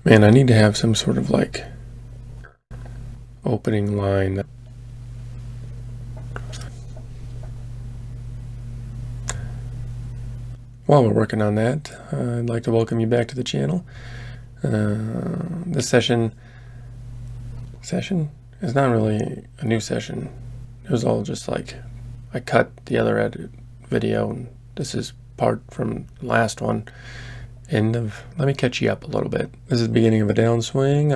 Man, I need to have some sort of like opening line. While we're working on that, I'd like to welcome you back to the channel. This session is not really a new session. It was all just like I cut the other edit video, and this is part from the last one. Let me catch you up a little bit. This is the beginning of a downswing.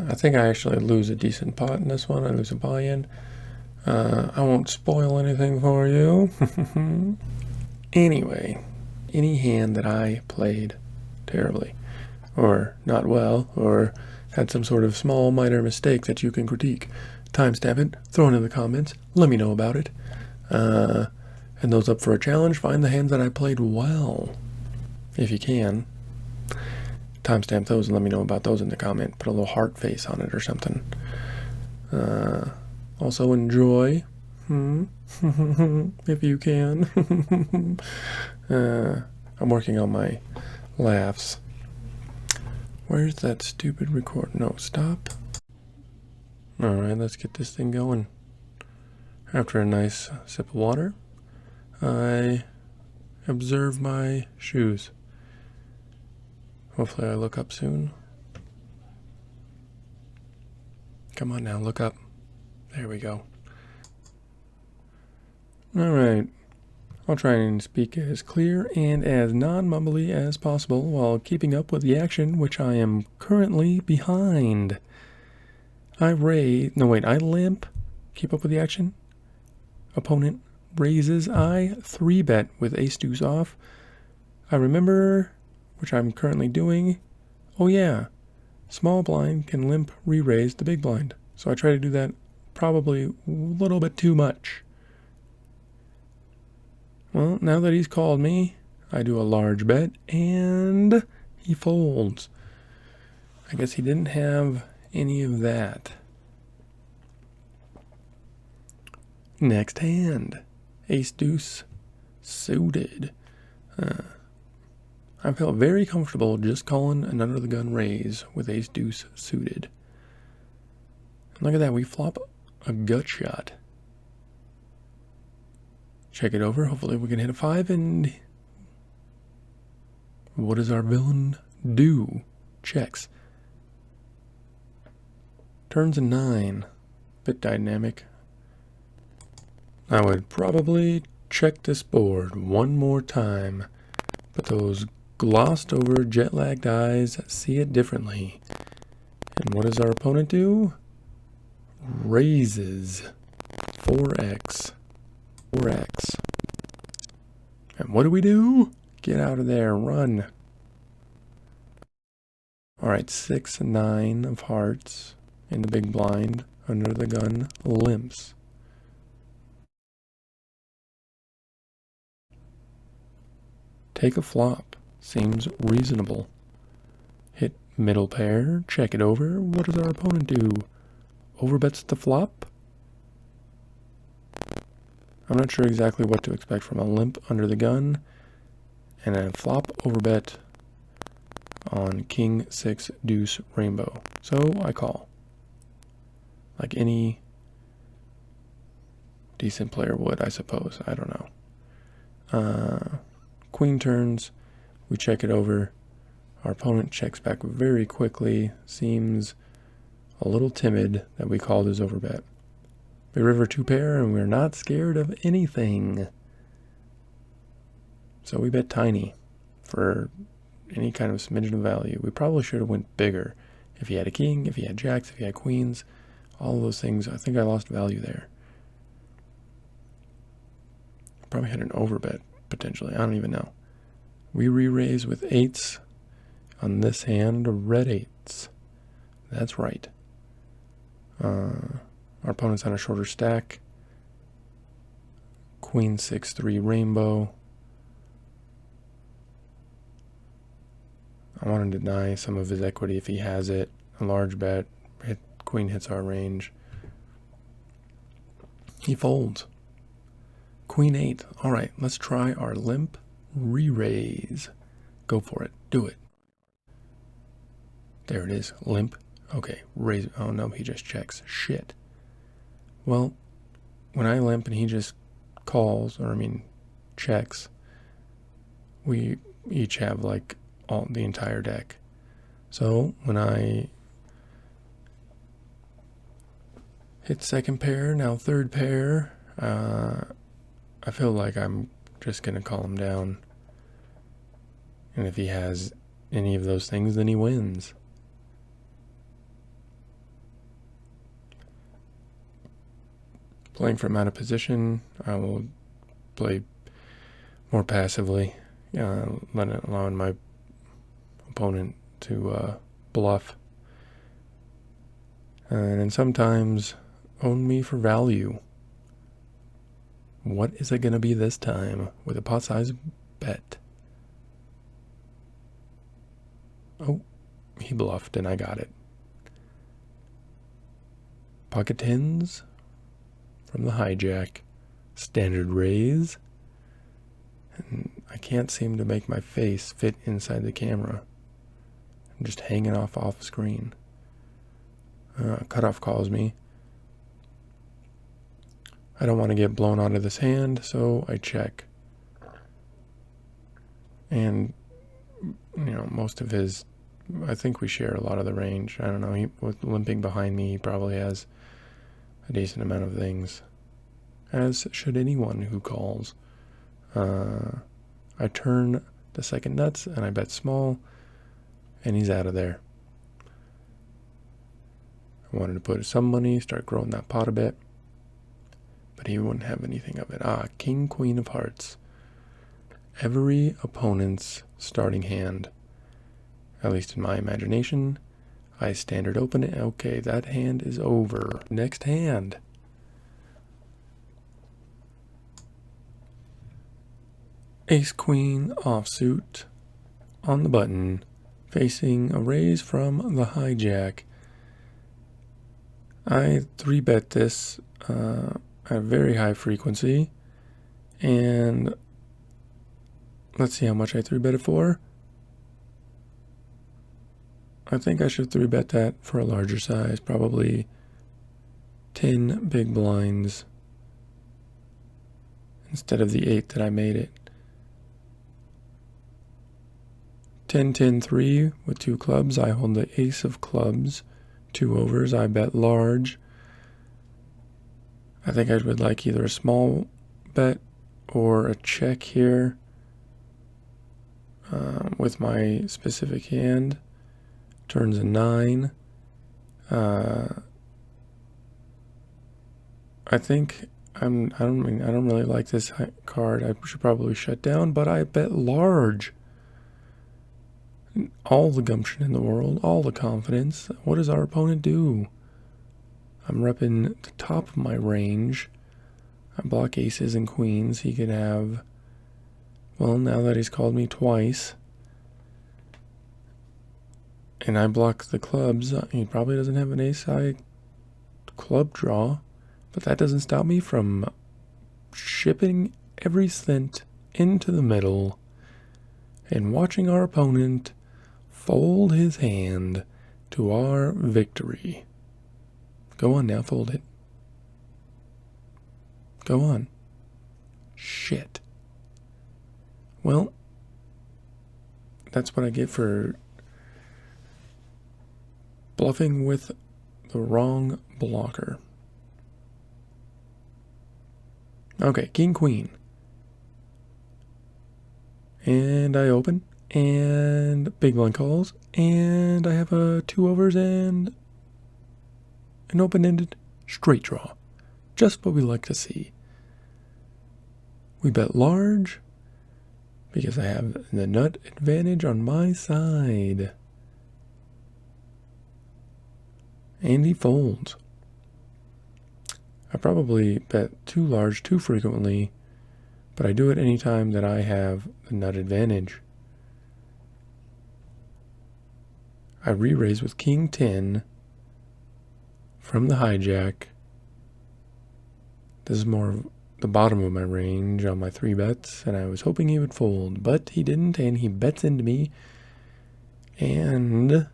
I think I actually lose a decent pot in this one. I lose a buy-in. I won't spoil anything for you. Anyway, any hand that I played terribly, or not well, or had some sort of small minor mistake that you can critique, timestamp it, throw it in the comments, let me know about it. And those up for a challenge, find the hands that I played well. If you can, timestamp those and let me know about those in the comment. Put a little heart face on it or something. Also enjoy, if you can. I'm working on my laughs. Where's that stupid record? No, stop. Alright, let's get this thing going. After a nice sip of water, I observe my shoes. Hopefully I look up soon. Come on now, look up. There we go. Alright. I'll try and speak as clear and as non-mumbly as possible while keeping up with the action, which I am currently behind. I limp. Keep up with the action. Opponent raises. I 3-bet with ace-deuce off. I remember, which I'm currently doing. Oh yeah, small blind can limp re-raise the big blind. So I try to do that probably a little bit too much. Well, now that he's called me, I do a large bet, and he folds. I guess he didn't have any of that. Next hand, ace-deuce suited. I felt very comfortable just calling an under-the-gun raise with ace-deuce suited. And look at that, we flop a gut shot. Check it over. Hopefully we can hit a 5. And what does our villain do? Checks. Turns a 9. Bit dynamic. I would probably check this board one more time, but those glossed over jet lagged eyes see it differently. And what does our opponent do? Raises 4x. 4x. And what do we do? Get out of there, run. Alright, 6 and 9 of hearts in the big blind, under the gun, limps. Take a flop, seems reasonable. Hit middle pair, check it over. What does our opponent do? Overbets the flop? I'm not sure exactly what to expect from a limp under the gun and a flop overbet on king 6 deuce rainbow. So I call. Like any decent player would, I suppose. I don't know. Queen turns. We check it over. Our opponent checks back very quickly. Seems a little timid that we called his overbet. Big river 2 pair, and we're not scared of anything. So we bet tiny for any kind of smidgen of value. We probably should have went bigger. If he had a king, if he had jacks, if he had queens, all of those things, I think I lost value there. Probably had an overbet, potentially. I don't even know. We re-raise with 8s on this hand, red 8s. That's right. Our opponent's on a shorter stack. Queen 6-3 rainbow. I want to deny some of his equity if he has it. A large bet. Queen hits our range. He folds. Queen 8. All right, let's try our limp re-raise. Go for it. Do it. There it is. Limp. Okay, raise. Oh no, he just checks. Shit. Well, when I limp and he just calls, or I mean, checks, we each have like the entire deck. So when I hit second pair, now third pair, I feel like I'm just gonna call him down. And if he has any of those things, then he wins. Playing from out of position, I will play more passively, allowing my opponent to bluff. And then sometimes own me for value. What is it going to be this time with a pot size bet? Oh, he bluffed and I got it. Pocket tens from the hijack. Standard raise. And I can't seem to make my face fit inside the camera. I'm just hanging off screen. Cutoff calls me. I don't want to get blown out of this hand, so I check. And, you know, most of his, I think we share a lot of the range. I don't know, with limping behind me, he probably has a decent amount of things. As should anyone who calls. I turn the second nuts and I bet small, and he's out of there. I wanted to put some money, start growing that pot a bit, but he wouldn't have anything of it. King, queen of hearts. Every opponent's starting hand, at least in my imagination. I standard open it. Okay, that hand is over. Next hand. Ace, queen, offsuit on the button, facing a raise from the hijack. I 3-bet this at a very high frequency, and let's see how much I 3-bet it for. I think I should 3-bet that for a larger size, probably 10 big blinds instead of the 8 that I made it. 10-10-3 with 2 clubs. I hold the ace of clubs. 2 overs. I bet large. I think I would like either a small bet or a check here with my specific hand. Turns a 9. I think I don't really like this card. I should probably shut down, but I bet large. All the gumption in the world, all the confidence. What does our opponent do? I'm repping the top of my range. I block aces and queens. He could have, well, now that he's called me twice, and I block the clubs, he probably doesn't have an ace-high club draw, but that doesn't stop me from shipping every cent into the middle and watching our opponent fold his hand to our victory. Go on now, fold it. Go on. Shit. Well, that's what I get for bluffing with the wrong blocker. Okay, king, queen. And I open. And big blind calls, and I have a 2 overs and an open-ended straight draw. Just what we like to see. We bet large because I have the nut advantage on my side. And he folds. I probably bet too large too frequently, but I do it anytime that I have the nut advantage. I re-raise with king 10 from the hijack. This is more of the bottom of my range on my 3 bets, and I was hoping he would fold, but he didn't, and he bets into me, and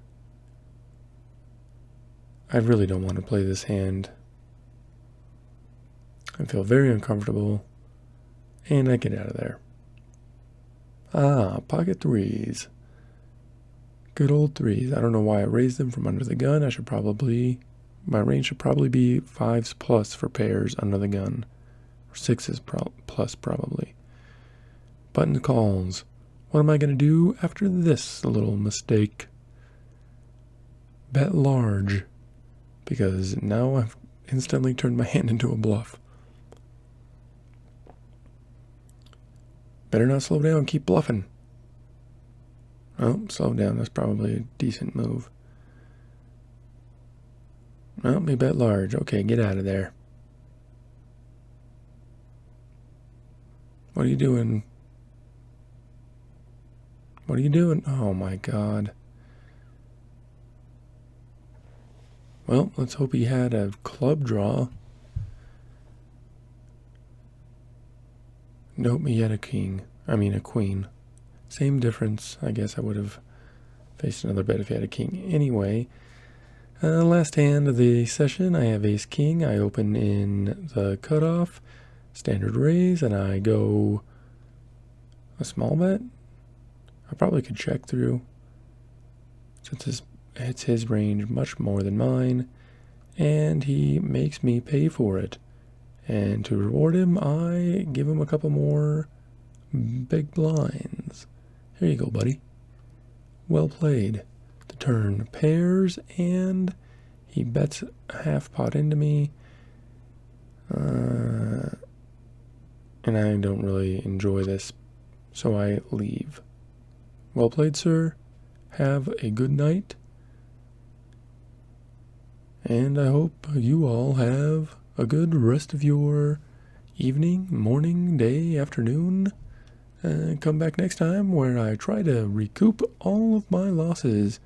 I really don't want to play this hand. I feel very uncomfortable, and I get out of there. Ah, pocket threes. Good old threes. I don't know why I raised them from under the gun. My range should probably be 5s plus for pairs under the gun. Or 6s plus probably. Button calls. What am I going to do after this little mistake? Bet large. Because now I've instantly turned my hand into a bluff. Better not slow down, keep bluffing. Oh, slow down, that's probably a decent move. Oh, we bet large. Okay, get out of there. What are you doing? What are you doing? Oh my god. Well, let's hope he had a club draw. Nope, he had a queen. Same difference. I guess I would have faced another bet if he had a king. Anyway, last hand of the session, I have ace king. I open in the cutoff, standard raise, and I go a small bet. I probably could check through, since it's his range much more than mine, and he makes me pay for it. And to reward him, I give him a couple more big blinds. Here you go, buddy. Well played. The turn pairs, and he bets a half pot into me. And I don't really enjoy this, so I leave. Well played, sir. Have a good night. And I hope you all have a good rest of your evening, morning, day, afternoon. Come back next time where I try to recoup all of my losses